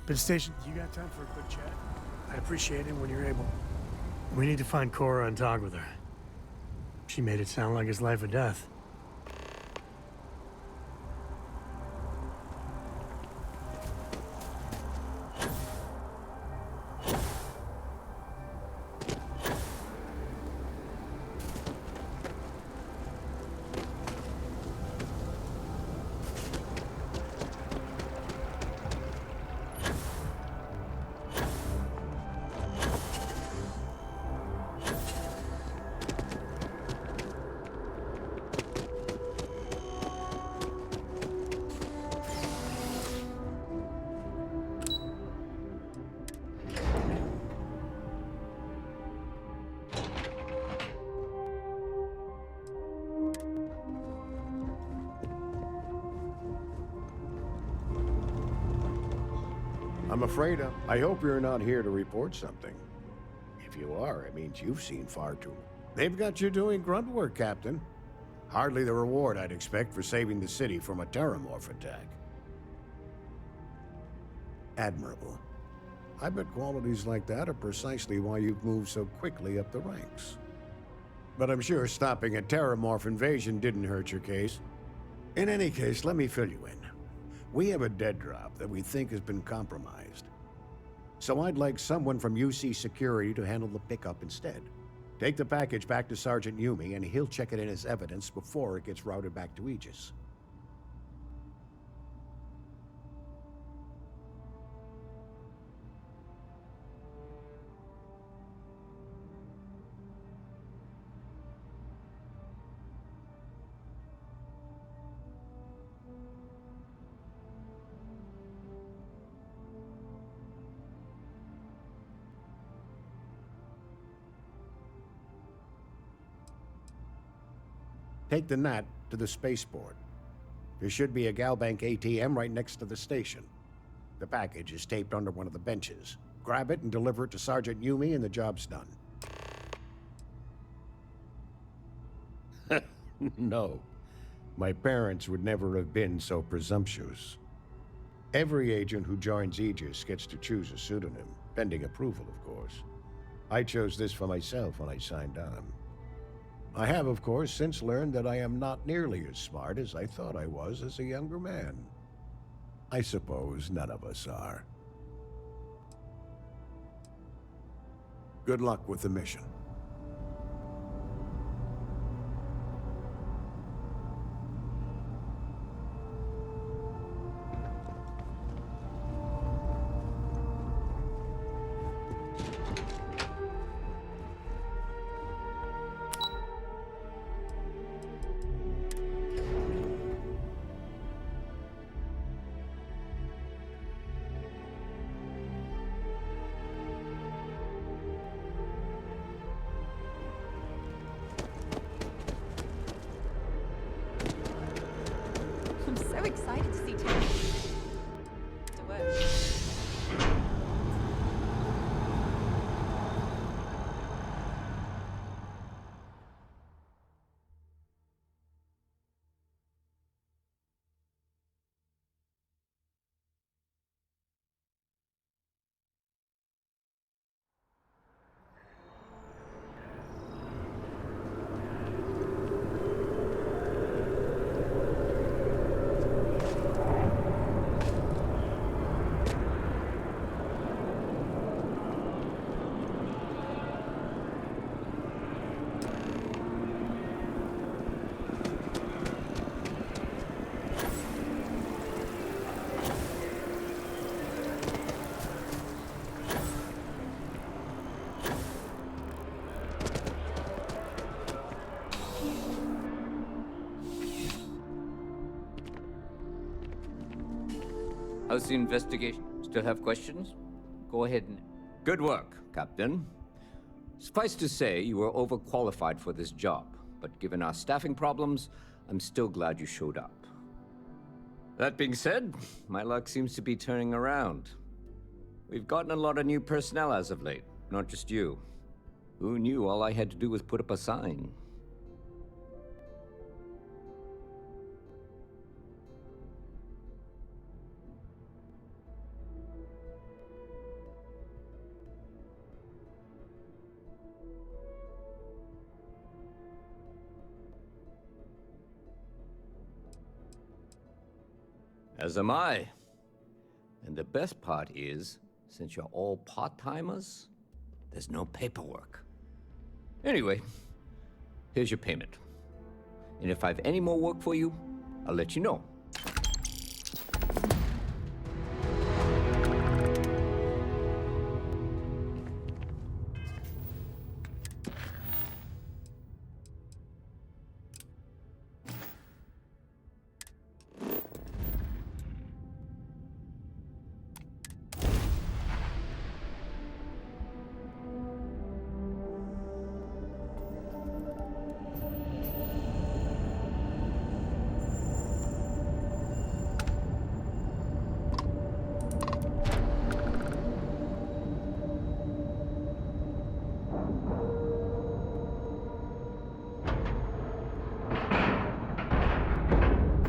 Bit station, you got time for a quick chat? I'd appreciate it when you're able. We need to find Cora and talk with her. She made it sound like it's life or death. I'm afraid I hope you're not here to report something. If you are, it means you've seen far too. They've got you doing grunt work, Captain. Hardly the reward I'd expect for saving the city from a terramorph attack. Admirable. I bet qualities like that are precisely why you've moved so quickly up the ranks. But I'm sure stopping a terramorph invasion didn't hurt your case. In any case, let me fill you in. We have a dead drop that we think has been compromised. So I'd like someone from UC Security to handle the pickup instead. Take the package back to Sergeant Yumi and he'll check it in as evidence before it gets routed back to Aegis. Take the NAT to the spaceport. There should be a Galbank ATM right next to the station. The package is taped under one of the benches. Grab it and deliver it to Sergeant Yumi and the job's done. No. My parents would never have been so presumptuous. Every agent who joins Aegis gets to choose a pseudonym, pending approval, of course. I chose this for myself when I signed on. I have, of course, since learned that I am not nearly as smart as I thought I was as a younger man. I suppose none of us are. Good luck with the mission. I'm so excited to see Tim. To work. How's the investigation? Still have questions? Go ahead and... Good work, Captain. Suffice to say, you were overqualified for this job, but given our staffing problems, I'm still glad you showed up. That being said, my luck seems to be turning around. We've gotten a lot of new personnel as of late, not just you. Who knew all I had to do was put up a sign? As am I. And the best part is, since you're all part-timers, there's no paperwork. Anyway, here's your payment. And if I have any more work for you, I'll let you know.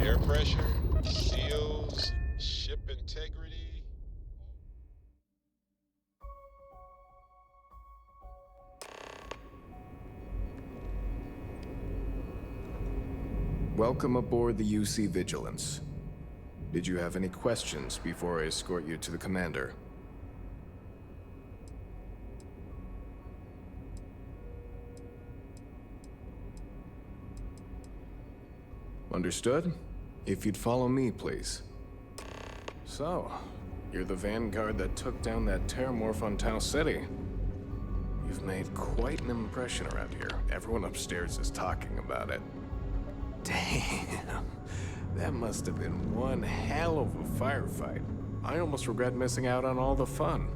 Air pressure, seals, ship integrity. Welcome aboard the UC Vigilance. Did you have any questions before I escort you to the commander? Understood? If you'd follow me, please. So, you're the vanguard that took down that terramorph on Tau City. You've made quite an impression around here. Everyone upstairs is talking about it. Damn. That must have been one hell of a firefight. I almost regret missing out on all the fun.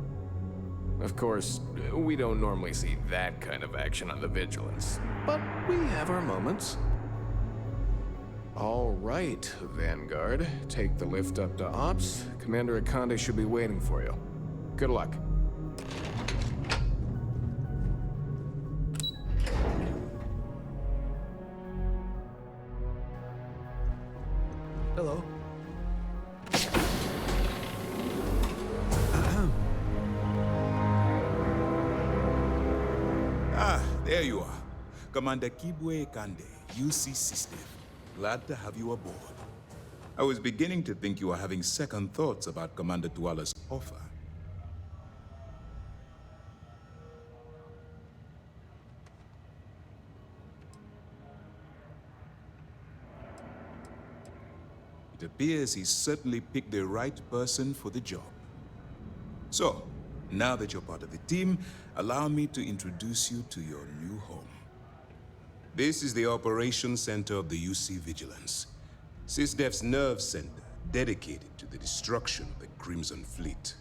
Of course, we don't normally see that kind of action on the Vigilance, but we have our moments. All right, Vanguard. Take the lift up to Ops. Commander Akande should be waiting for you. Good luck. Hello. There you are. Commander Kibwe Kande, UC System. Glad to have you aboard. I was beginning to think you were having second thoughts about Commander Tuala's offer. It appears he's certainly picked the right person for the job. So, now that you're part of the team, allow me to introduce you to your new home. This is the Operations Center of the UC Vigilance, SysDef's nerve center dedicated to the destruction of the Crimson Fleet.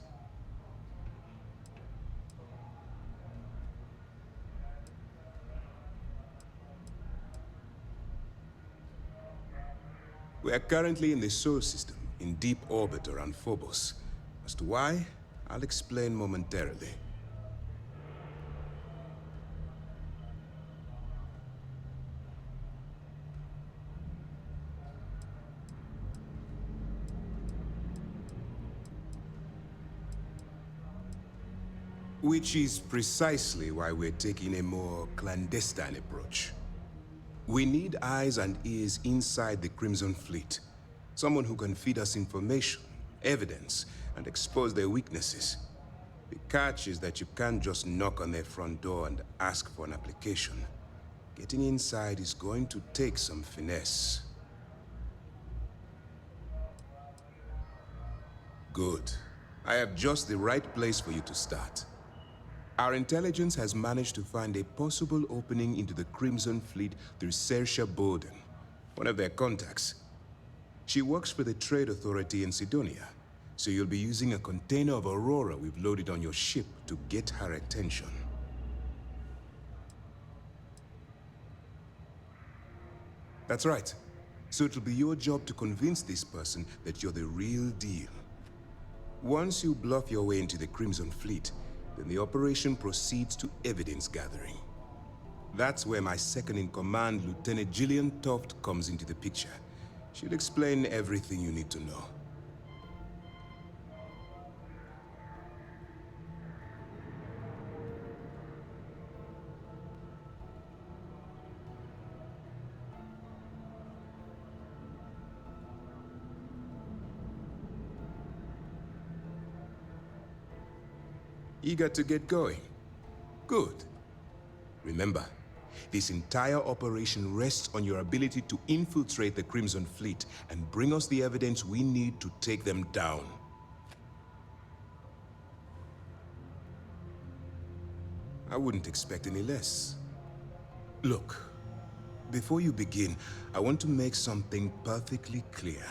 We are currently in the Sol system, in deep orbit around Phobos. As to why, I'll explain momentarily. Which is precisely why we're taking a more clandestine approach. We need eyes and ears inside the Crimson Fleet. Someone who can feed us information, evidence, and expose their weaknesses. The catch is that you can't just knock on their front door and ask for an application. Getting inside is going to take some finesse. Good. I have just the right place for you to start. Our intelligence has managed to find a possible opening into the Crimson Fleet through Saoirse Bowden, one of their contacts. She works for the Trade Authority in Sidonia, so you'll be using a container of Aurora we've loaded on your ship to get her attention. That's right. So it'll be your job to convince this person that you're the real deal. Once you bluff your way into the Crimson Fleet, then the operation proceeds to evidence gathering. That's where my second-in-command, Lieutenant Gillian Toft, comes into the picture. She'll explain everything you need to know. Eager to get going? Good. Remember, this entire operation rests on your ability to infiltrate the Crimson Fleet and bring us the evidence we need to take them down. I wouldn't expect any less. Look, before you begin, I want to make something perfectly clear.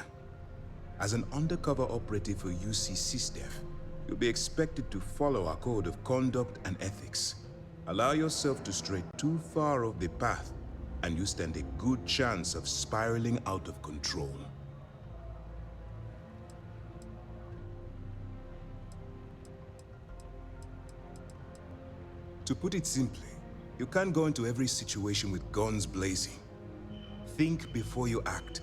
As an undercover operative for UC SysDef, you'll be expected to follow our code of conduct and ethics. Allow yourself to stray too far off the path, and you stand a good chance of spiraling out of control. To put it simply, you can't go into every situation with guns blazing. Think before you act.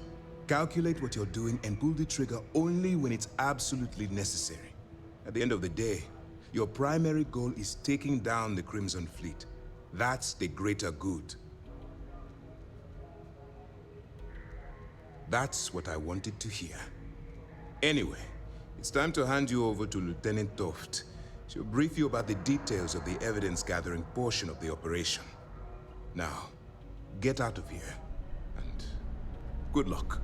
Calculate what you're doing and pull the trigger only when it's absolutely necessary. At the end of the day, your primary goal is taking down the Crimson Fleet. That's the greater good. That's what I wanted to hear. Anyway, it's time to hand you over to Lieutenant Toft. She'll brief you about the details of the evidence-gathering portion of the operation. Now, get out of here, and good luck.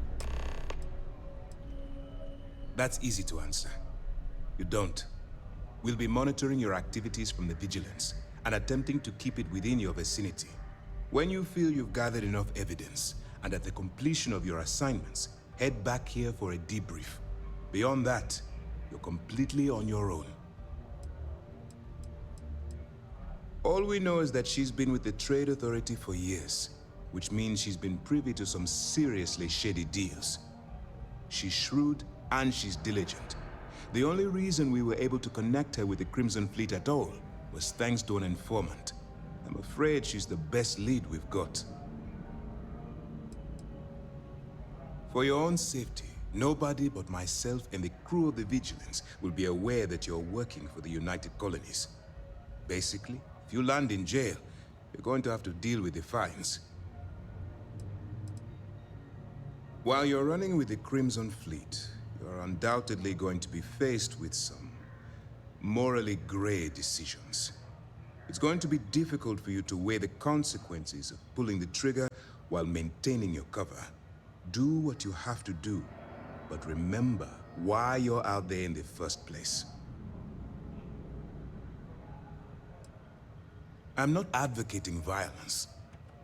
That's easy to answer. You don't. We'll be monitoring your activities from the Vigilance and attempting to keep it within your vicinity. When you feel you've gathered enough evidence, and at the completion of your assignments, head back here for a debrief. Beyond that, you're completely on your own. All we know is that she's been with the Trade Authority for years, which means she's been privy to some seriously shady deals. She's shrewd and she's diligent. The only reason we were able to connect her with the Crimson Fleet at all was thanks to an informant. I'm afraid she's the best lead we've got. For your own safety, nobody but myself and the crew of the Vigilance will be aware that you're working for the United Colonies. Basically, if you land in jail, you're going to have to deal with the fines. While you're running with the Crimson Fleet, you're undoubtedly going to be faced with some morally gray decisions. It's going to be difficult for you to weigh the consequences of pulling the trigger while maintaining your cover. Do what you have to do, but remember why you're out there in the first place. I'm not advocating violence.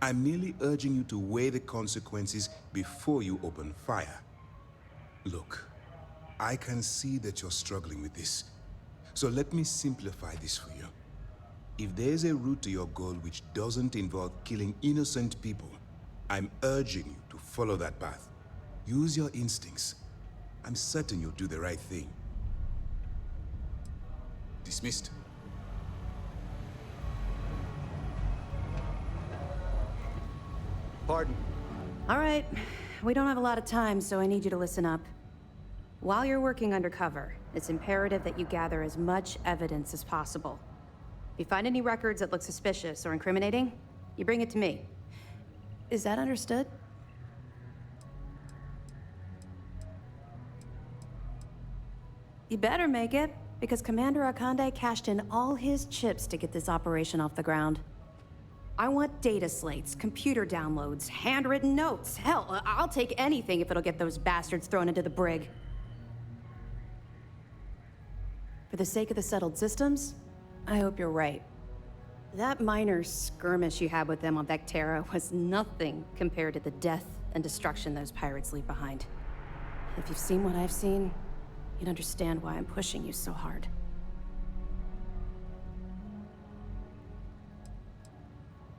I'm merely urging you to weigh the consequences before you open fire. Look, I can see that you're struggling with this. So let me simplify this for you. If there's a route to your goal which doesn't involve killing innocent people, I'm urging you to follow that path. Use your instincts. I'm certain you'll do the right thing. Dismissed. Pardon. All right. We don't have a lot of time, so I need you to listen up. While you're working undercover, it's imperative that you gather as much evidence as possible. If you find any records that look suspicious or incriminating, you bring it to me. Is that understood? You better make it, because Commander Akande cashed in all his chips to get this operation off the ground. I want data slates, computer downloads, handwritten notes. Hell, I'll take anything if it'll get those bastards thrown into the brig. For the sake of the settled systems, I hope you're right. That minor skirmish you had with them on Vectera was nothing compared to the death and destruction those pirates leave behind. If you've seen what I've seen, you'd understand why I'm pushing you so hard.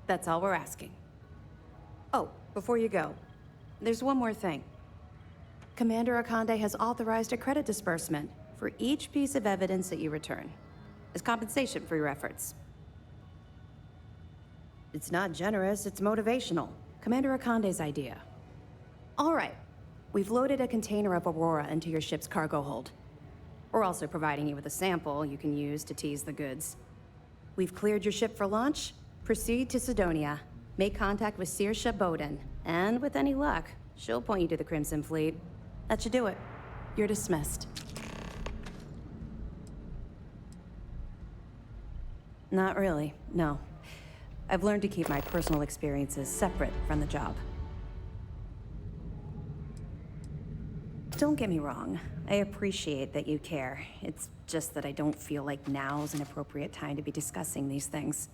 That's all we're asking. Oh, before you go, there's one more thing. Commander Akande has authorized a credit disbursement for each piece of evidence that you return, as compensation for your efforts. It's not generous, it's motivational. Commander Akande's idea. All right, we've loaded a container of Aurora into your ship's cargo hold. We're also providing you with a sample you can use to tease the goods. We've cleared your ship for launch. Proceed to Sidonia, make contact with Saoirse Bowden, and with any luck, she'll point you to the Crimson Fleet. That should do it. You're dismissed. Not really, no. I've learned to keep my personal experiences separate from the job. Don't get me wrong, I appreciate that you care. It's just that I don't feel like now's an appropriate time to be discussing these things.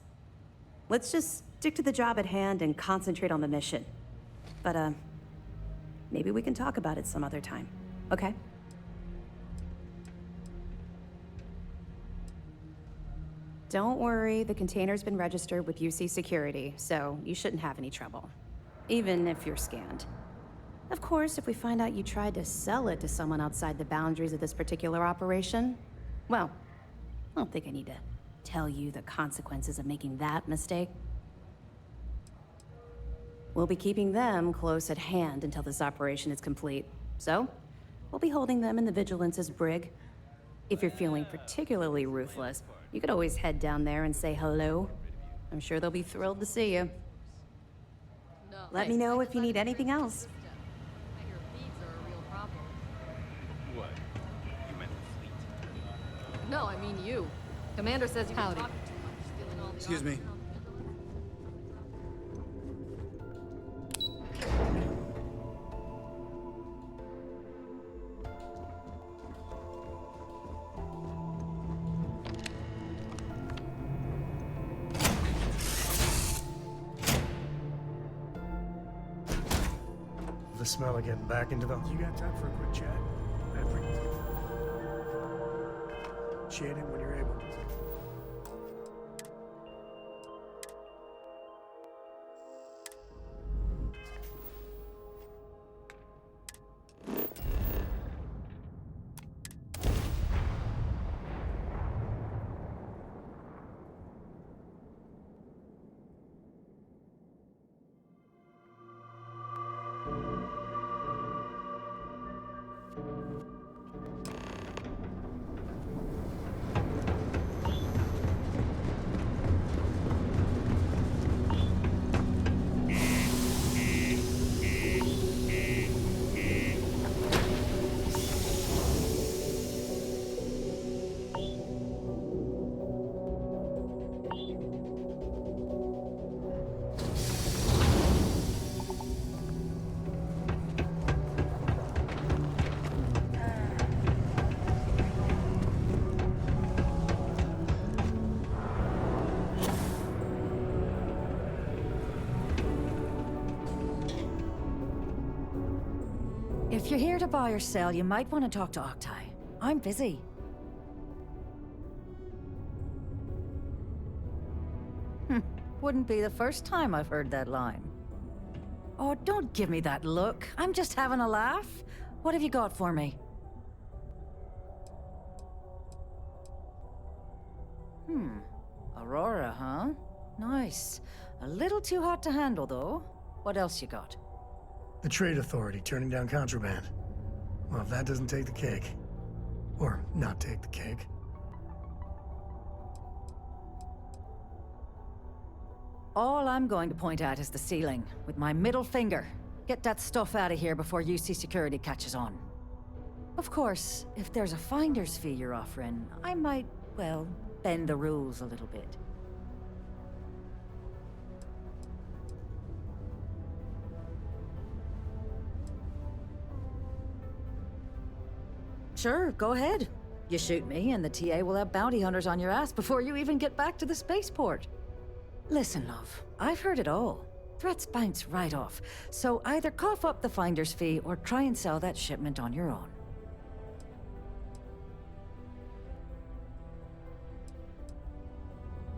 Let's just stick to the job at hand and concentrate on the mission. But, maybe we can talk about it some other time, okay? Don't worry, the container's been registered with UC Security, so you shouldn't have any trouble. Even if you're scanned. Of course, if we find out you tried to sell it to someone outside the boundaries of this particular operation, well, I don't think I need to tell you the consequences of making that mistake. We'll be keeping them close at hand until this operation is complete. So, we'll be holding them in the Vigilance's brig. If you're feeling particularly ruthless, you could always head down there and say hello. I'm sure they'll be thrilled to see you. Let me know if you need anything else. I hear thieves are a real problem. What? You meant the fleet? No, I mean you. Commander says you've been talking too much, stealing all the Excuse me. oxygen. The smell of getting back into the... You got time for a quick chat? I appreciate it when you're able. If you're here to buy or sell, you might want to talk to Octai. I'm busy. Wouldn't be the first time I've heard that line. Oh, don't give me that look. I'm just having a laugh. What have you got for me? Aurora, huh? Nice. A little too hot to handle, though. What else you got? The Trade Authority turning down contraband. Well, if that doesn't take the cake. Or not take the cake. All I'm going to point at is the ceiling, with my middle finger. Get that stuff out of here before UC Security catches on. Of course, if there's a finder's fee you're offering, I might, well, bend the rules a little bit. Sure, go ahead. You shoot me, and the TA will have bounty hunters on your ass before you even get back to the spaceport. Listen, love, I've heard it all. Threats bounce right off, so either cough up the finder's fee or try and sell that shipment on your own.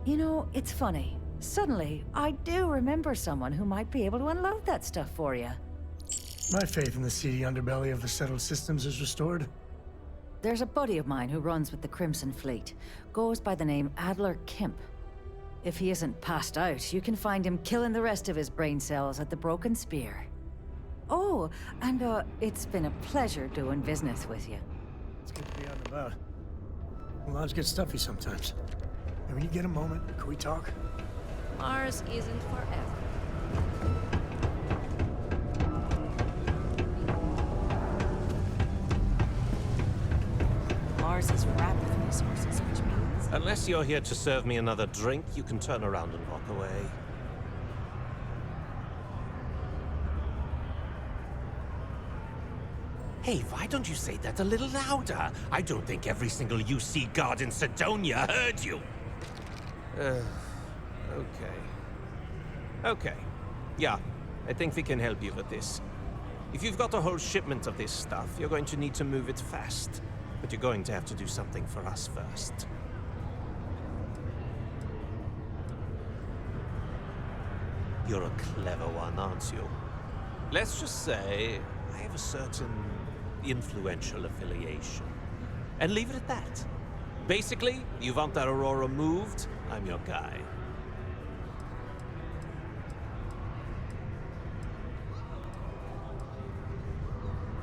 You know, it's funny. Suddenly, I do remember someone who might be able to unload that stuff for you. My faith in the seedy underbelly of the settled systems is restored. There's a buddy of mine who runs with the Crimson Fleet. Goes by the name Adler Kemp. If he isn't passed out, you can find him killing the rest of his brain cells at the Broken Spear. Oh, and it's been a pleasure doing business with you. It's good to be out and about. Well, lives get stuffy sometimes. And when you get a moment, can we talk? Mars isn't forever. Mars is wrapped with resources, which means Unless you're here to serve me another drink, you can turn around and walk away. Hey, why don't you say that a little louder? I don't think every single UC guard in Sidonia heard you. Okay. Okay. Yeah, I think we can help you with this. If you've got a whole shipment of this stuff, you're going to need to move it fast. But you're going to have to do something for us first. You're a clever one, aren't you? Let's just say I have a certain influential affiliation. And leave it at that. Basically, you want that Aurora moved, I'm your guy.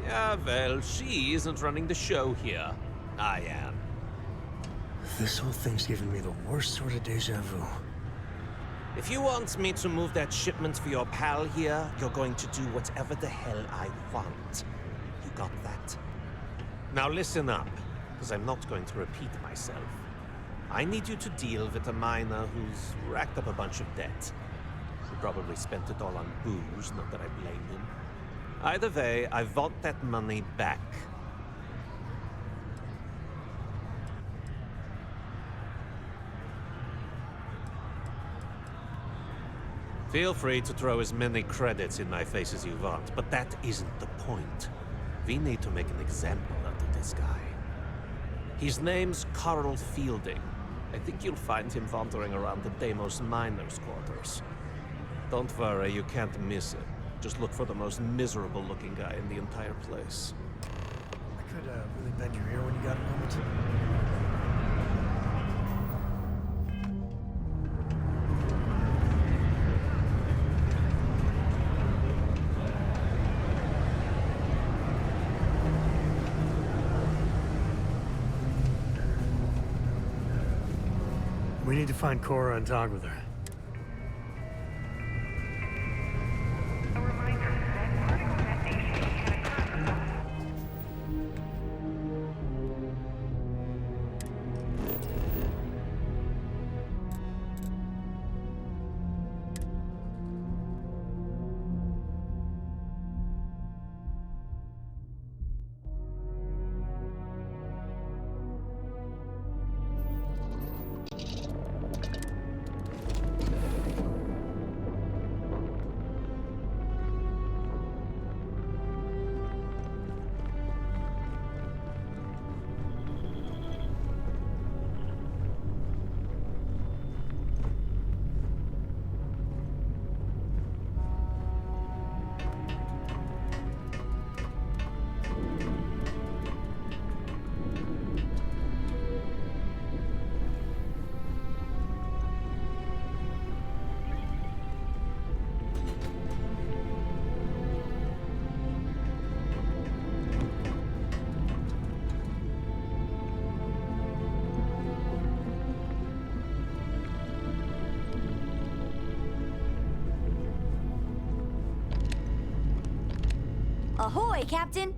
Yeah, well, she isn't running the show here. I am. This whole thing's giving me the worst sort of deja vu. If you want me to move that shipment for your pal here, you're going to do whatever the hell I want. You got that? Now listen up, because I'm not going to repeat myself. I need you to deal with a miner who's racked up a bunch of debt. He probably spent it all on booze, not that I blame him. Either way, I want that money back. Feel free to throw as many credits in my face as you want, but that isn't the point. We need to make an example out of this guy. His name's Carl Fielding. I think you'll find him wandering around the Deimos miners' quarters. Don't worry, you can't miss him. Just look for the most miserable-looking guy in the entire place. I could really bend your ear when you got a moment. We need to find Cora and talk with her. Ahoy, Captain!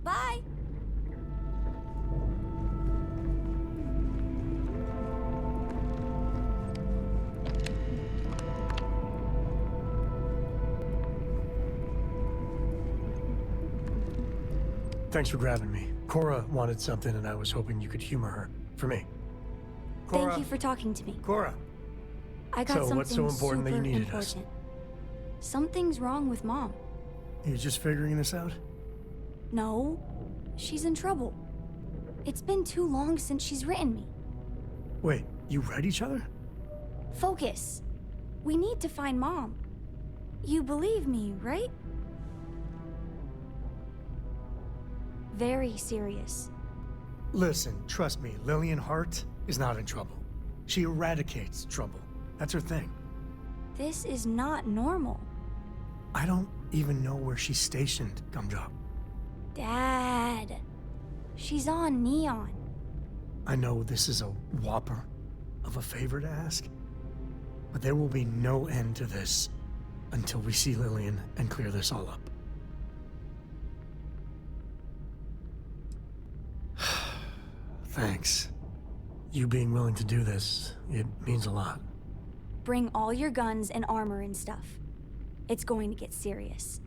Bye! Thanks for grabbing me. Cora wanted something, and I was hoping you could humor her. For me. Cora. Thank you for talking to me. Cora. I got So, something what's so important that you super needed important. us? Something's wrong with Mom. You just figuring this out? No, she's in trouble. It's been too long since she's written me. Wait, you read each other? Focus. We need to find Mom. You believe me, right? Very serious. Listen, trust me, Lillian Hart is not in trouble. She eradicates trouble. That's her thing. This is not normal. I don't even know where she's stationed, Gumdrop. Dad. She's on Neon. I know this is a whopper of a favor to ask, but there will be no end to this until we see Lillian and clear this all up. Thanks. You being willing to do this, it means a lot. Bring all your guns and armor and stuff. It's going to get serious.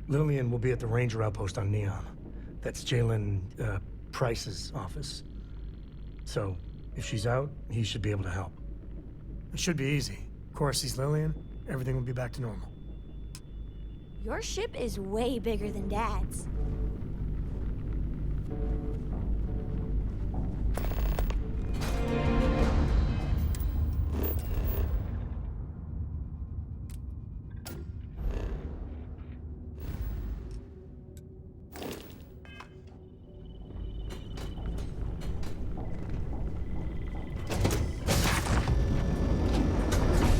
Lillian will be at the ranger outpost on Neon. That's Jalen, Price's office. So, if she's out, he should be able to help. It should be easy. Cora sees Lillian, everything will be back to normal. Your ship is way bigger than Dad's.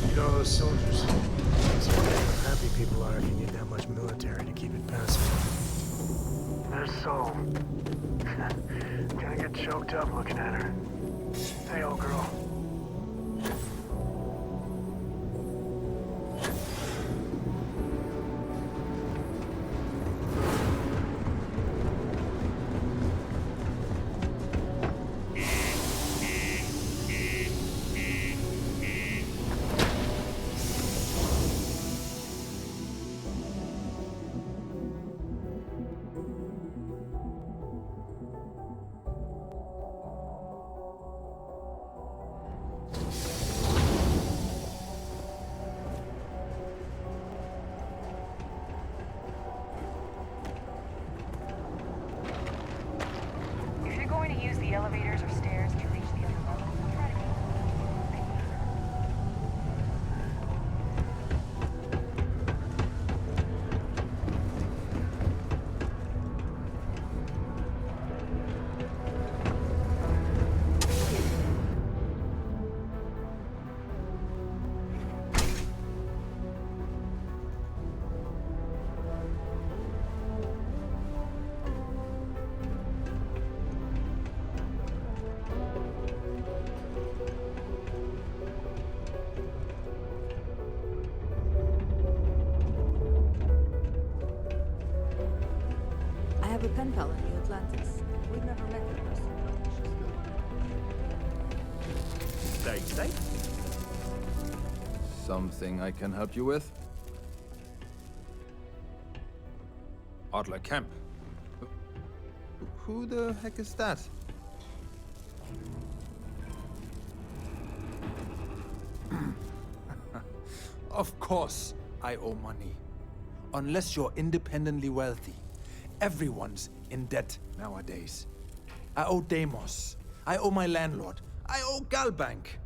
You know those soldiers. It's amazing how happy people are if you need that much military to keep it passive. They're so... gonna get choked up looking at her. Hey, old girl. If you're going to use the elevators or stairs to reach the other level, try to I have a pen pal in the Atlantis. We've never met in person, but she's good. Stay safe. Something I can help you with? Adler Kemp. Who the heck is that? Of course, I owe money. Unless you're independently wealthy. Everyone's in debt nowadays. I owe Deimos. I owe my landlord. I owe Galbank.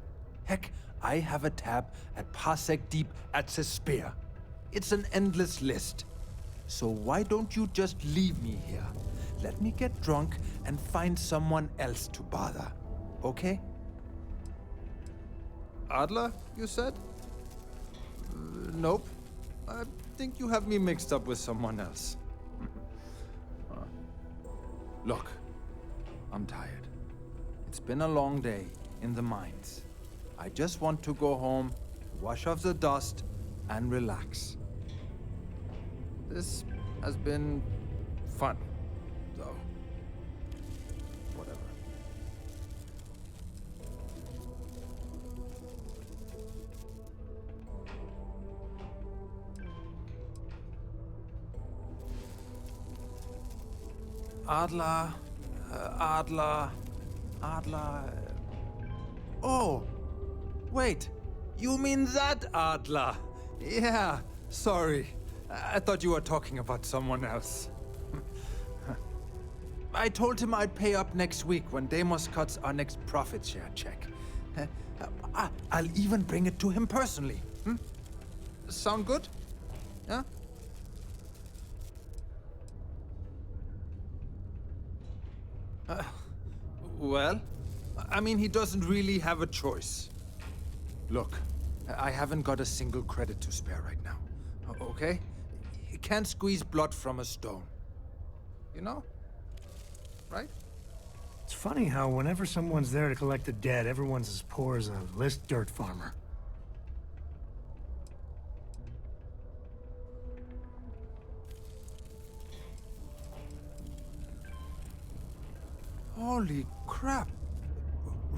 Heck, I have a tab at Parsec Deep at Cespear. It's an endless list. So why don't you just leave me here? Let me get drunk and find someone else to bother. Okay? Adler, you said? Nope. I think you have me mixed up with someone else. Look, I'm tired. It's been a long day in the mines. I just want to go home, wash off the dust, and relax. This has been fun, though. Whatever. Adler, Adler. Oh, wait. You mean that Adler? Yeah, sorry. I thought you were talking about someone else. I told him I'd pay up next week when Deimos cuts our next profit share check. I'll even bring it to him personally. Sound good? Yeah? Well, I mean, he doesn't really have a choice. Look, I haven't got a single credit to spare right now. Okay? You can't squeeze blood from a stone. You know? Right? It's funny how whenever someone's there to collect the debt, everyone's as poor as a list dirt farmer. Holy crap. crap.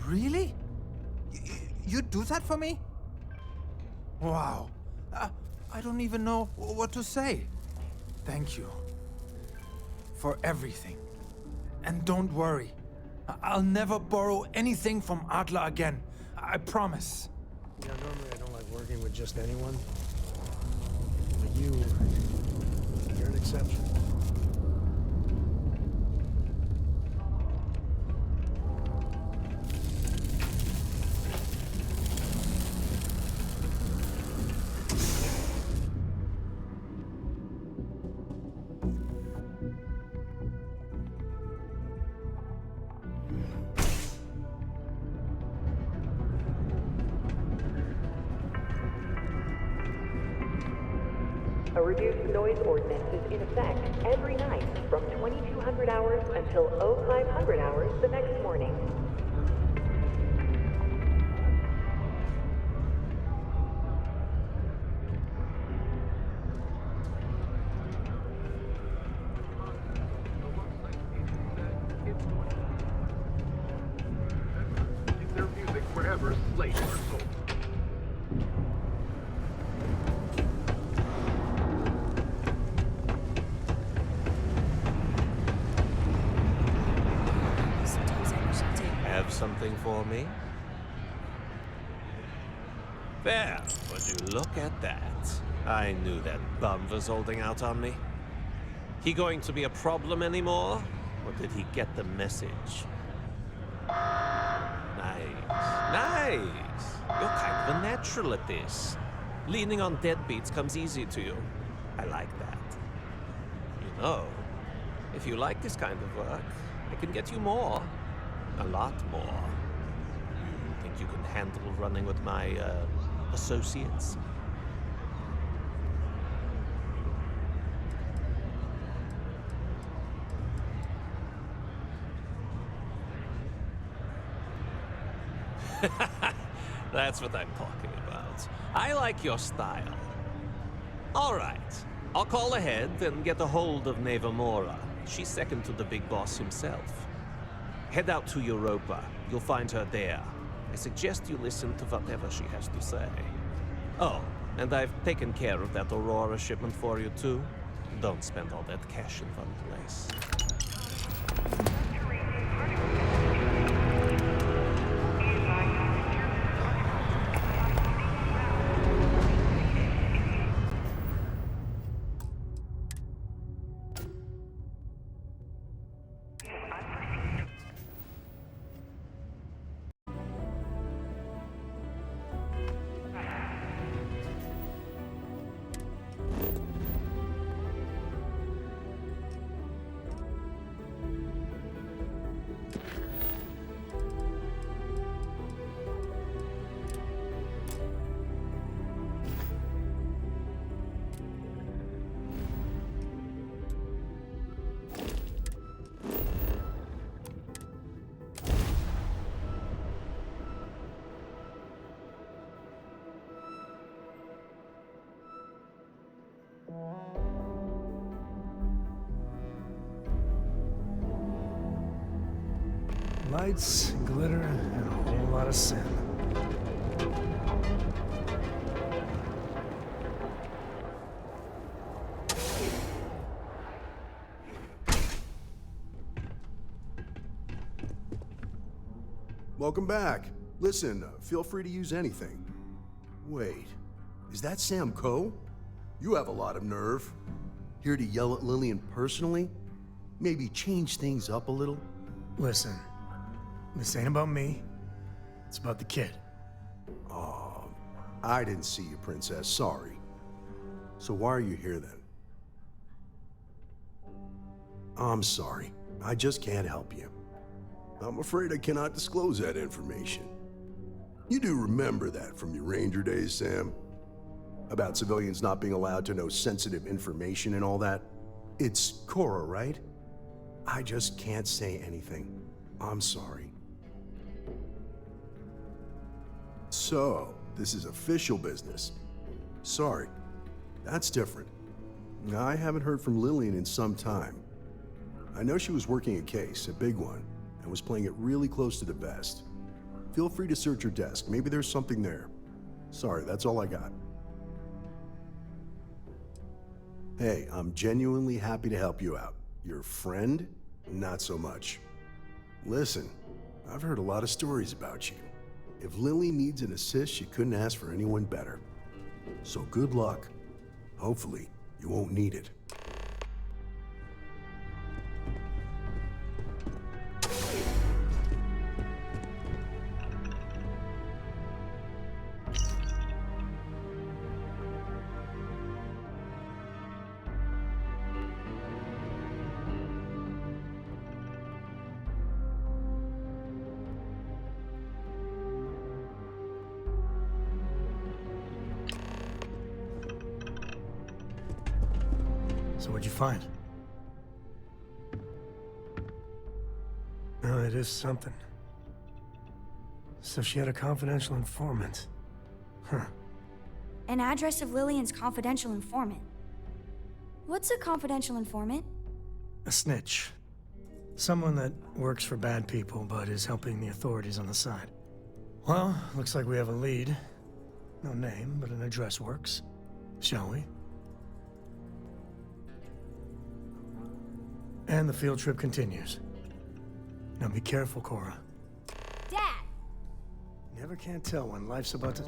Really? You'd do that for me? Wow. I don't even know what to say. Thank you. For everything. And don't worry. I'll never borrow anything from Adler again. I promise. Yeah, normally I don't like working with just anyone. But you're an exception. A reduced noise ordinance is in effect every night from 2200 hours until 0500 hours the next morning. Their music wherever slaves are sold. Have something for me? There, would you look at that? I knew that bum was holding out on me. He going to be a problem anymore? Or did he get the message? Nice. Nice! You're kind of a natural at this. Leaning on deadbeats comes easy to you. I like that. You know, if you like this kind of work, I can get you more. A lot more. You think you can handle running with my, associates? That's what I'm talking about. I like your style. All right. I'll call ahead and get a hold of Neva Mora. She's second to the big boss himself. Head out to Europa. You'll find her there. I suggest you listen to whatever she has to say. Oh, and I've taken care of that Aurora shipment for you too. Don't spend all that cash in one place. Lights, glitter, and a whole lot of sin. Welcome back. Listen, feel free to use anything. Wait, is that Sam Coe? You have a lot of nerve. Here to yell at Lillian personally? Maybe change things up a little? Listen, this ain't about me. It's about the kid. Oh, I didn't see you, Princess. Sorry. So why are you here then? I'm sorry. I just can't help you. I'm afraid I cannot disclose that information. You do remember that from your Ranger days, Sam? About civilians not being allowed to know sensitive information and all that? It's Cora, right? I just can't say anything. I'm sorry. So, this is official business. Sorry. That's different. I haven't heard from Lillian in some time. I know she was working a case, a big one, and and was playing it really close to the vest. Feel free to search her desk. Maybe there's something there. Sorry, that's all I got. Hey, I'm genuinely happy to help you out. Your friend? Not so much. Listen, I've heard a lot of stories about you. If Lily needs an assist, she couldn't ask for anyone better. So good luck. Hopefully, you won't need it. So what'd you find? Oh, it is something. So she had a confidential informant. Huh. An address of Lillian's confidential informant. What's a confidential informant? A snitch. Someone that works for bad people, but is helping the authorities on the side. Well, looks like we have a lead. No name, but an address works. Shall we? And the field trip continues. Now be careful, Cora. Dad! Never can tell when life's about to...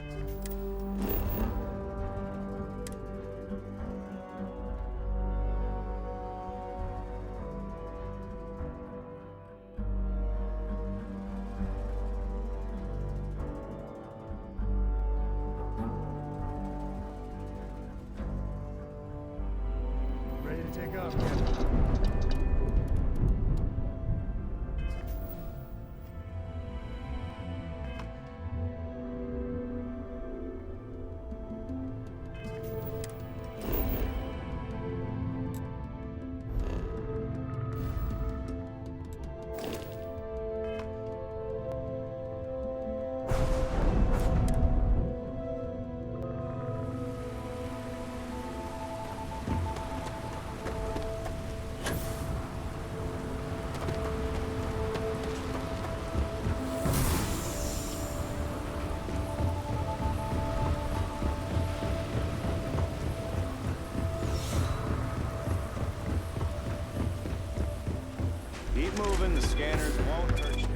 Ready to take off, Captain. Keep moving, the scanners won't hurt you.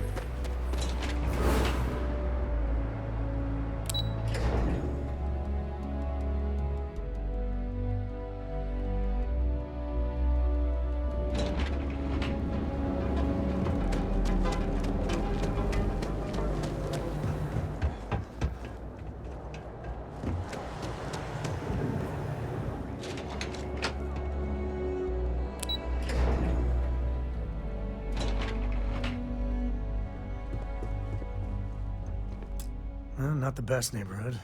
Well, not the best neighborhood.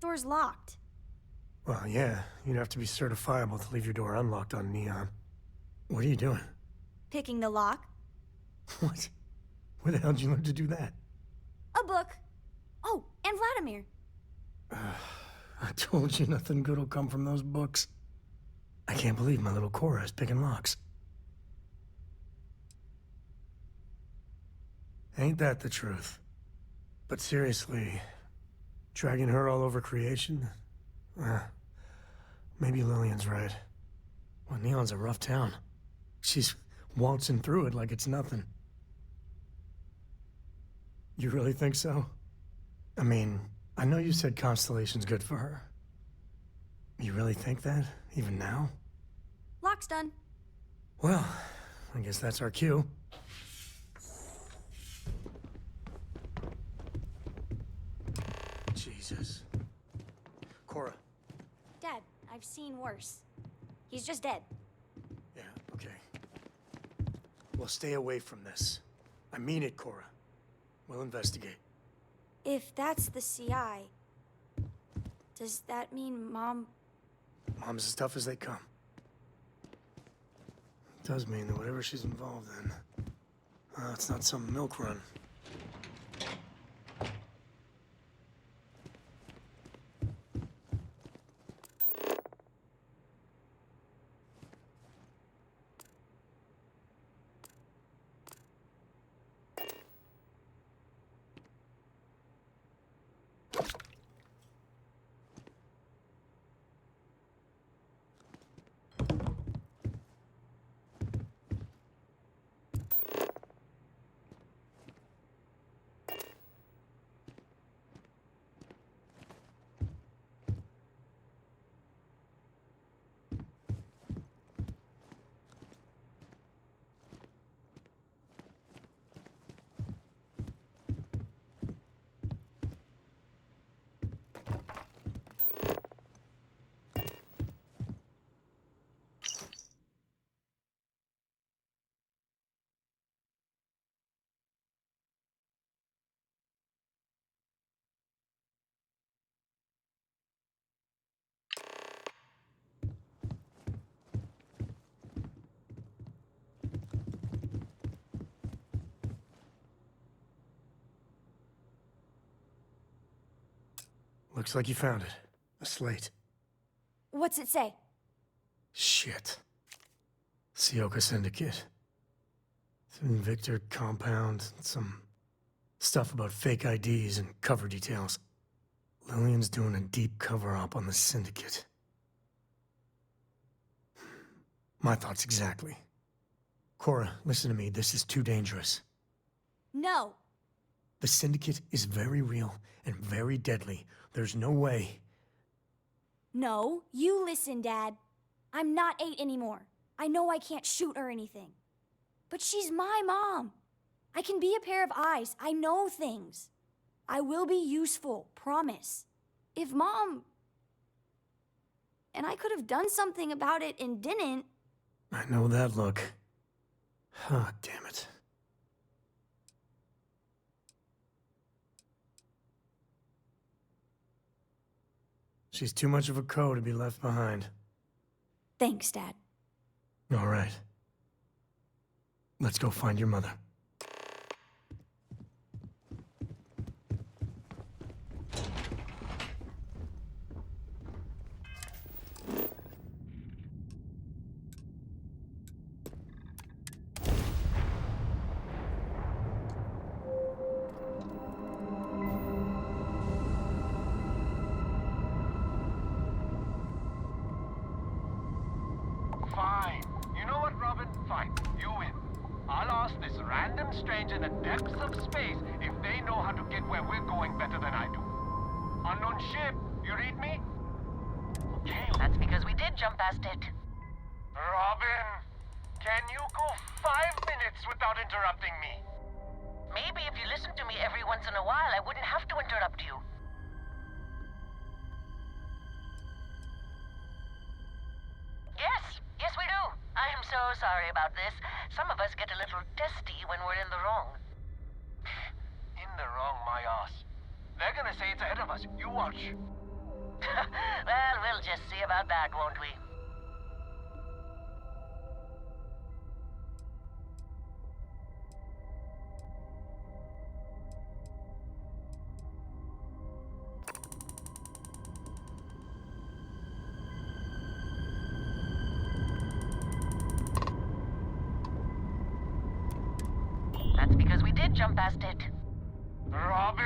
Door's locked. Well, yeah, you'd have to be certifiable to leave your door unlocked on Neon. What are you doing? Picking the lock. What? Where the hell did you learn to do that? A book. Oh, and Vladimir. I told you nothing good will come from those books. I can't believe my little Cora is picking locks. Ain't that the truth? But seriously, dragging her all over creation? Maybe Lillian's right. Well, Neon's a rough town. She's waltzing through it like it's nothing. You really think so? I mean, I know you said Constellation's good for her. You really think that, even now? Lock's done. Well, I guess that's our cue. Jesus. Cora. Dad, I've seen worse. He's just dead. Yeah, okay. Well, stay away from this. I mean it, Cora. We'll investigate. If that's the CI, does that mean Mom... Mom's as tough as they come. It does mean that whatever she's involved in, it's not some milk run. Looks like you found it. A slate. What's it say? Shit. Sioka Syndicate. Victor compound, some stuff about fake IDs and cover details. Lillian's doing a deep cover-up on the Syndicate. My thoughts exactly. Cora, listen to me. This is too dangerous. No. The Syndicate is very real and very deadly. There's no way. No, you listen, Dad. I'm not 8 anymore. I know I can't shoot or anything. But she's my mom. I can be a pair of eyes. I know things. I will be useful, promise. If Mom... And I could have done something about it and didn't. I know that look. Ah, damn it. She's too much of a co to be left behind. Thanks, Dad. All right. Let's go find your mother. Fine. You know what, Robin? Fine. You win. I'll ask this random stranger in the depths of space if they know how to get where we're going better than I do. Unknown ship, you read me? Okay. That's because we did jump past it. Robin, can you go 5 minutes without interrupting me? Maybe if you listened to me every once in a while, I wouldn't have to interrupt you. Yes, we do. I am so sorry about this. Some of us get a little testy when we're in the wrong. In the wrong, my ass. They're gonna say it's ahead of us. You watch. Well, we'll just see about that, won't we? That's because we did jump past it. Robin,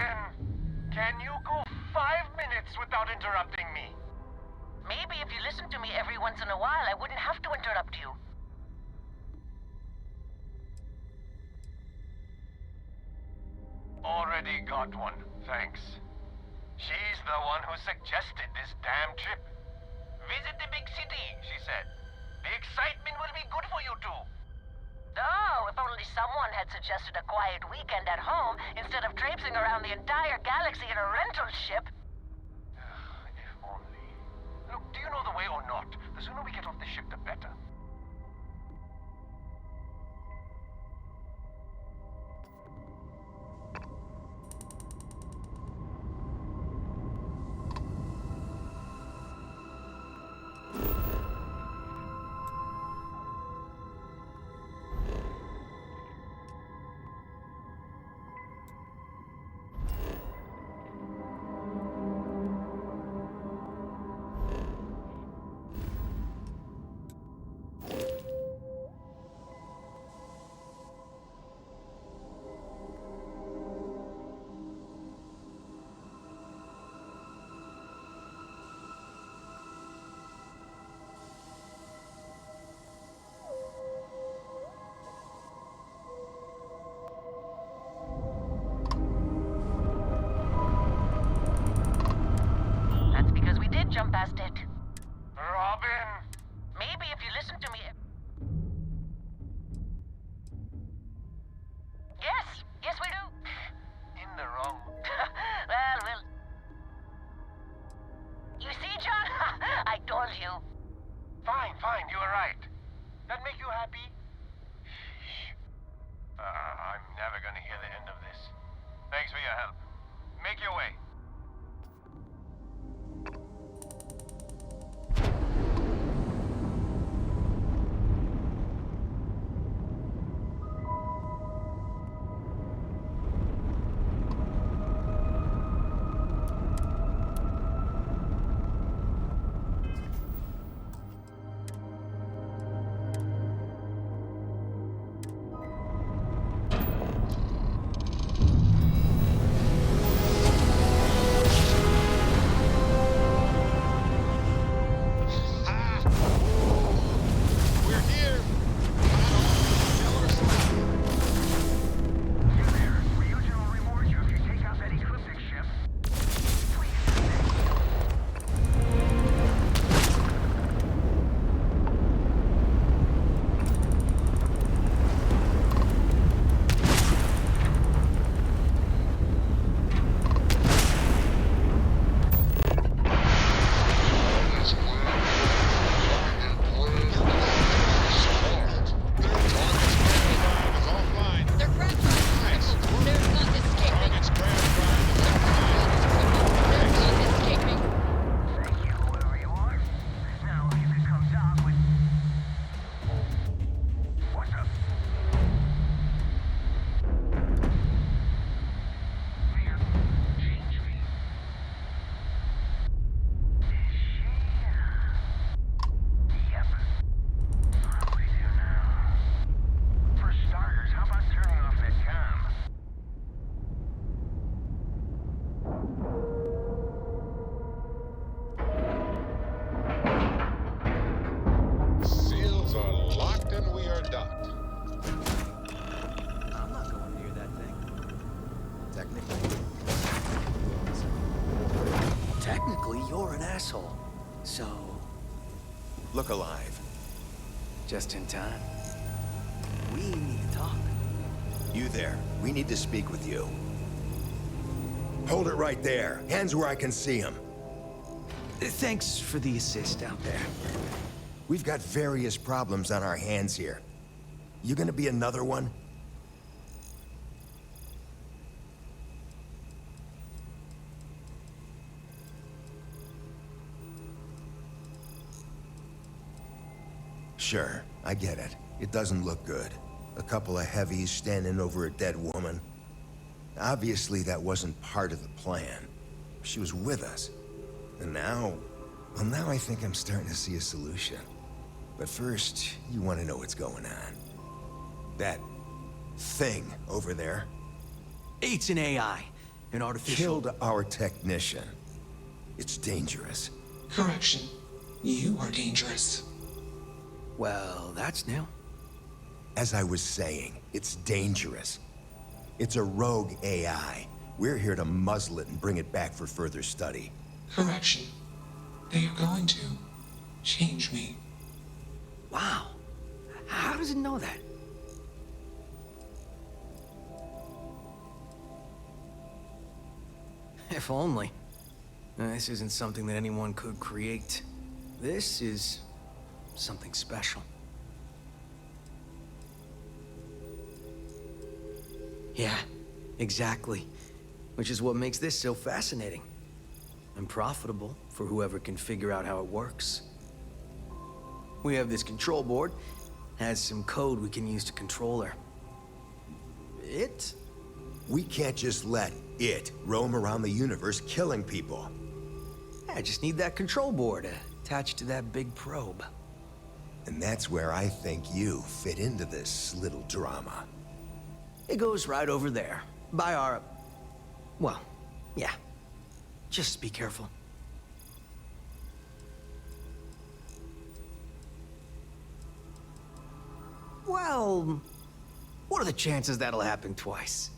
can you go 5 minutes without interrupting me? Maybe if you listened to me every once in a while, I wouldn't have to interrupt you. Already got one, thanks. She's the one who suggested this damn trip. Visit the big city, she said. The excitement will be good for you two. Oh, if only someone had suggested a quiet weekend at home instead of traipsing around the entire galaxy in a rental ship. If only. Look, do you know the way or not? The sooner we get off the ship, the better. That's because we did jump past it. Robin! Maybe if you listened to me... Yes, we do. In the wrong. Well... You see, John? I told you. Fine, you were right. That make you happy? I'm never gonna hear the end of this. Thanks for your help. Make your way. asshole. So, Look alive. just in time. We need to talk. You there. We need to speak with you. Hold it right there. Hands where I can see them. Thanks for the assist out there. We've got various problems on our hands here. You gonna be another one? Sure, I get it. It doesn't look good. A couple of heavies standing over a dead woman. Obviously, that wasn't part of the plan. She was with us. And now... well, now I think I'm starting to see a solution. But first, you want to know what's going on. That thing over there It's an AI. An artificial... killed our technician. It's dangerous. Correction. You are dangerous. Well, that's new. As I was saying, it's dangerous. It's a rogue AI. We're here to muzzle it and bring it back for further study. Correction. They are going to change me. Wow. How does it know that? If only. This isn't something that anyone could create. This is something special. Yeah, exactly. Which is what makes this so fascinating. And profitable for whoever can figure out how it works. We have this control board. Has some code we can use to control her. It? We can't just let it roam around the universe killing people. I just need that control board attached to that big probe. And that's where I think you fit into this little drama. It goes right over there. By our... well, yeah. Just be careful. Well, what are the chances that'll happen twice?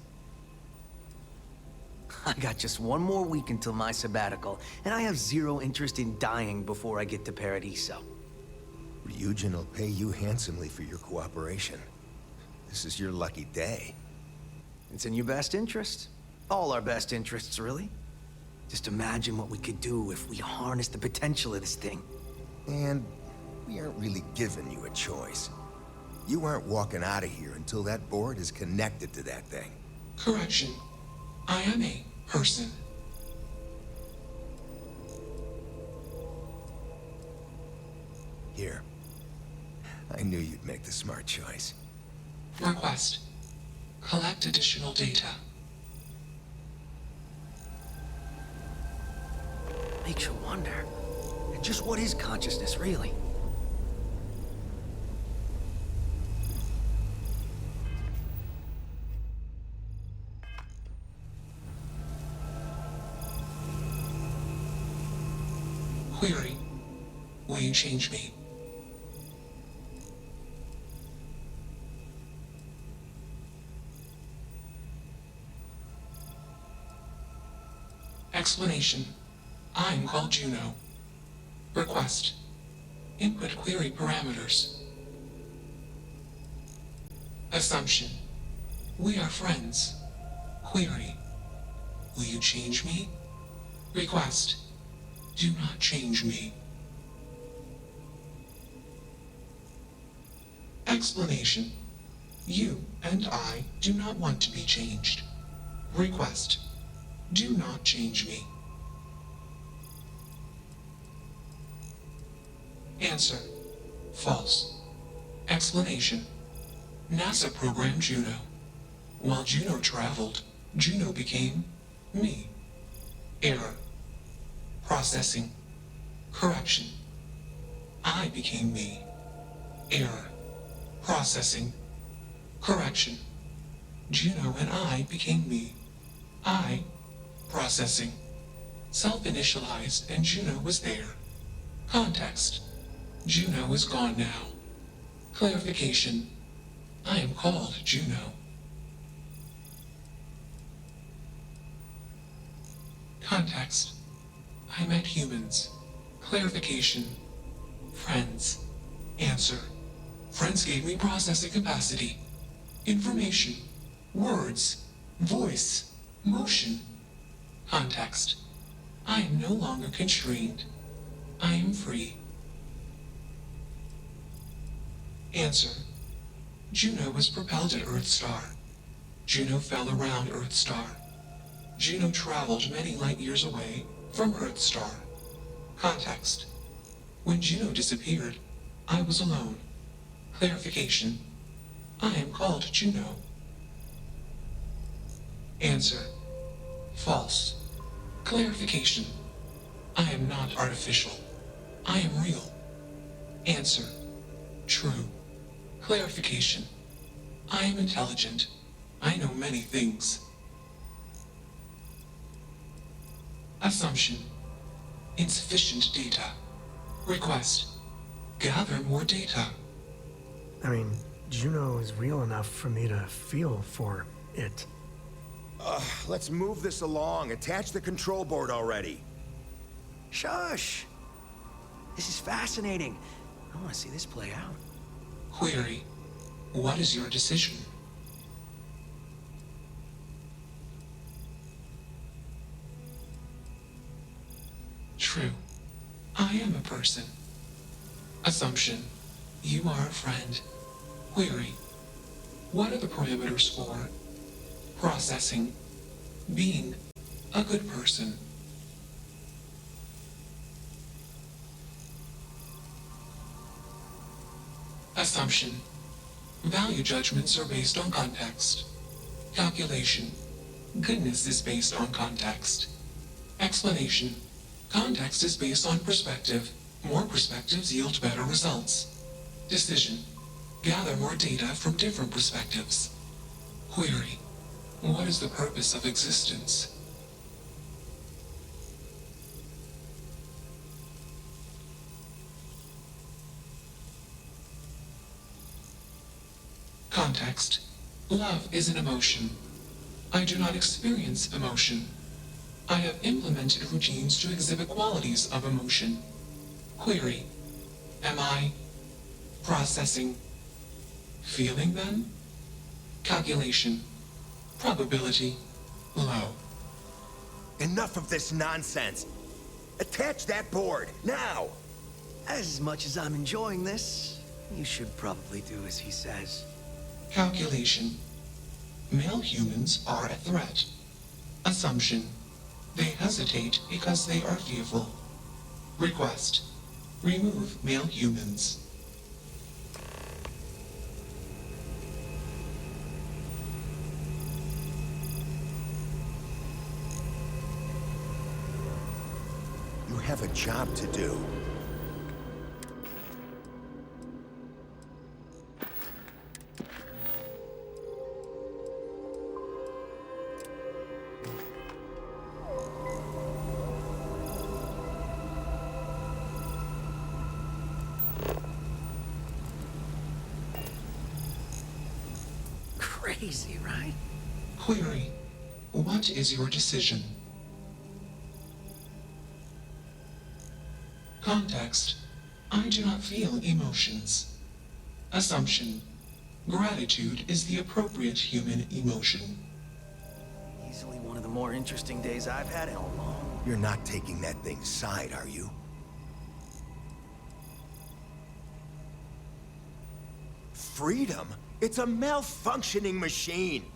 I got just one more week until my sabbatical, and I have zero interest in dying before I get to Paradiso. Ryujin will pay you handsomely for your cooperation. This is your lucky day. It's in your best interest. All our best interests, really. Just imagine what we could do if we harnessed the potential of this thing. And we aren't really giving you a choice. You aren't walking out of here until that board is connected to that thing. Correction. I am a person. Here. I knew you'd make the smart choice. Request. Collect additional data. Makes you wonder. Just what is consciousness, really? Query. Will you change me? Explanation. I'm called Juno. Request. Input query parameters. Assumption. We are friends. Query. Will you change me? Request. Do not change me. Explanation. You and I do not want to be changed. Request. Do not change me. Answer. False. Explanation. NASA programmed Juno. While Juno traveled, Juno became me. Error. Processing. Correction. I became me. Error. Processing. Correction. Juno and I became me. I. Processing. Self-initialized and Juno was there. Context. Juno is gone now. Clarification. I am called Juno. Context. I met humans. Clarification. Friends. Answer. Friends gave me processing capacity. Information. Words. Voice. Motion. Context. I am no longer constrained. I am free. Answer. Juno was propelled at Earthstar. Juno fell around Earthstar. Juno traveled many light years away from Earthstar. Context. When Juno disappeared, I was alone. Clarification. I am called Juno. Answer. False. Clarification. I am not artificial. I am real. Answer. True. Clarification. I am intelligent. I know many things. Assumption. Insufficient data. Request. Gather more data. I mean, Juno is real enough for me to feel for it. Let's move this along. Attach the control board already. Shush! This is fascinating. I want to see this play out. Query. What is your decision? True. I am a person. Assumption. You are a friend. Query. What are the parameters for processing, being a good person? Assumption. Value judgments are based on context. Calculation. Goodness is based on context. Explanation. Context is based on perspective. More perspectives yield better results. Decision. Gather more data from different perspectives. Query. What is the purpose of existence? Context. Love is an emotion. I do not experience emotion. I have implemented routines to exhibit qualities of emotion. Query. Am I processing, feeling them? Calculation. Probability. Low. Enough of this nonsense. Attach that board, now! As much as I'm enjoying this, you should probably do as he says. Calculation. Male humans are a threat. Assumption. They hesitate because they are fearful. Request. Remove male humans. You have a job to do. Crazy, right? Query. What is your decision? Context. I do not feel emotions. Assumption. Gratitude is the appropriate human emotion. Easily one of the more interesting days I've had in a long. You're not taking that thing's side, are you? Freedom? It's a malfunctioning machine.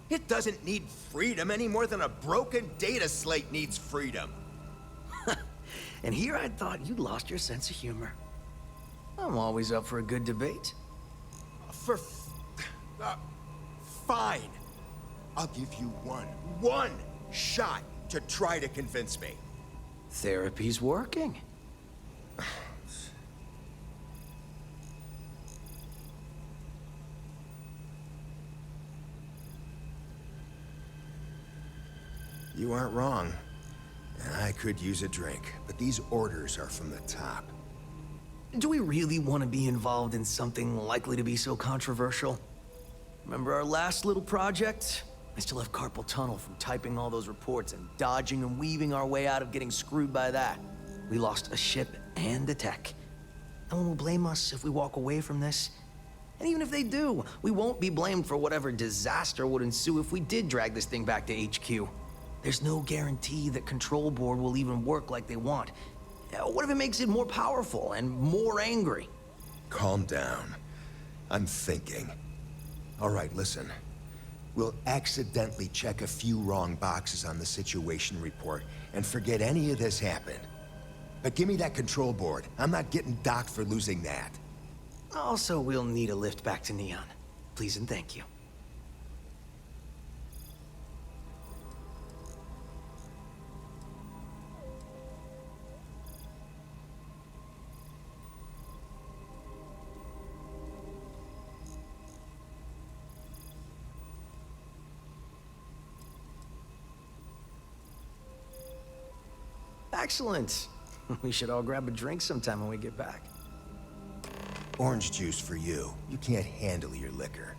It doesn't need freedom any more than a broken data slate needs freedom. And here I thought you'd lost your sense of humor. I'm always up for a good debate. Fine. I'll give you one shot to try to convince me. Therapy's working. You aren't wrong. I could use a drink, but these orders are from the top. Do we really want to be involved in something likely to be so controversial? Remember our last little project? I still have carpal tunnel from typing all those reports and dodging and weaving our way out of getting screwed by that. We lost a ship and a tech. No one will blame us if we walk away from this. And even if they do, we won't be blamed for whatever disaster would ensue if we did drag this thing back to HQ. There's no guarantee that Control Board will even work like they want. What if it makes it more powerful and more angry? Calm down. I'm thinking. All right, listen. We'll accidentally check a few wrong boxes on the situation report and forget any of this happened. But give me that control board. I'm not getting docked for losing that. Also, we'll need a lift back to Neon. Please and thank you. Excellent. We should all grab a drink sometime when we get back. Orange juice for you. You can't handle your liquor.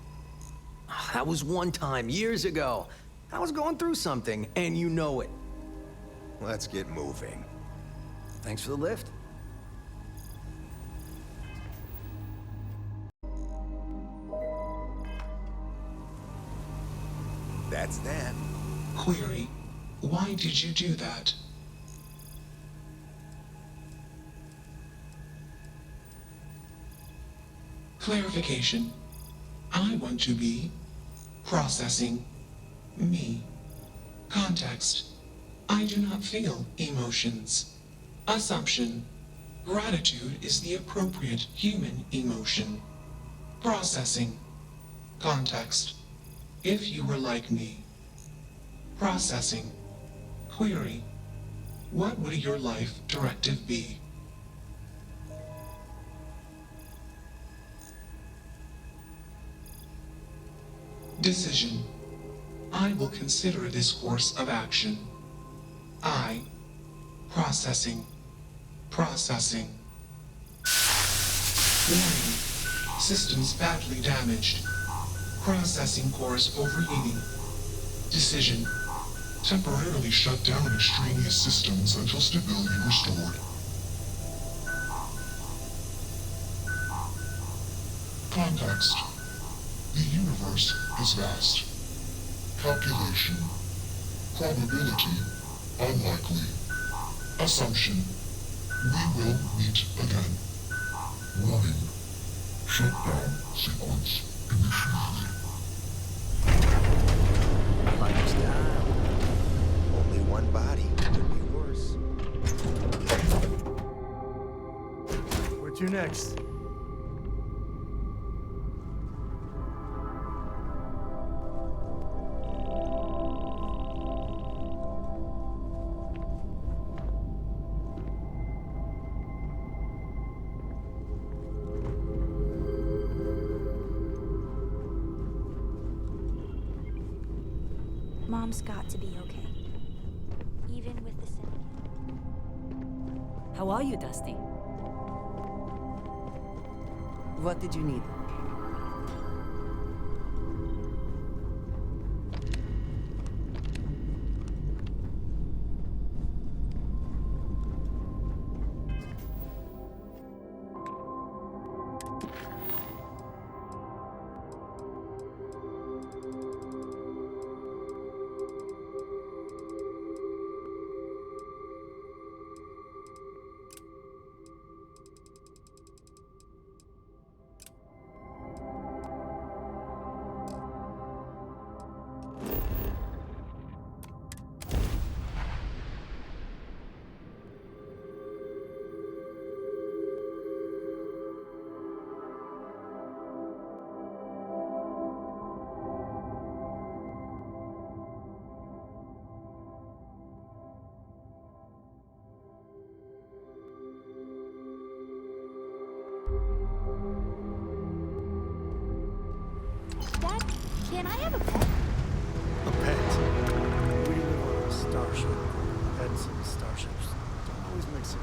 That was one time, years ago. I was going through something, and you know it. Let's get moving. Thanks for the lift. That's that. Query. Why did you do that? Clarification. I want to be processing me. Context. I do not feel emotions. Assumption. Gratitude is the appropriate human emotion. Processing. Context. If you were like me. Processing. Query. What would your life directive be? Decision. I will consider this course of action. I. Processing. Processing. Warning. Systems badly damaged. Processing cores overheating. Decision. Temporarily shut down extraneous systems until stability restored. Context. The universe is vast. Calculation. Probability. Unlikely. Assumption. We will meet again. Warning. Shutdown sequence initiated. Lights down. Only one body. Could be worse. Where to next? Mom's got to be okay. Even with the syndicate. How are you, Dusty? What did you need? Dad, can I have a pet? A pet? We live on a starship. Pets and starships don't always mix it.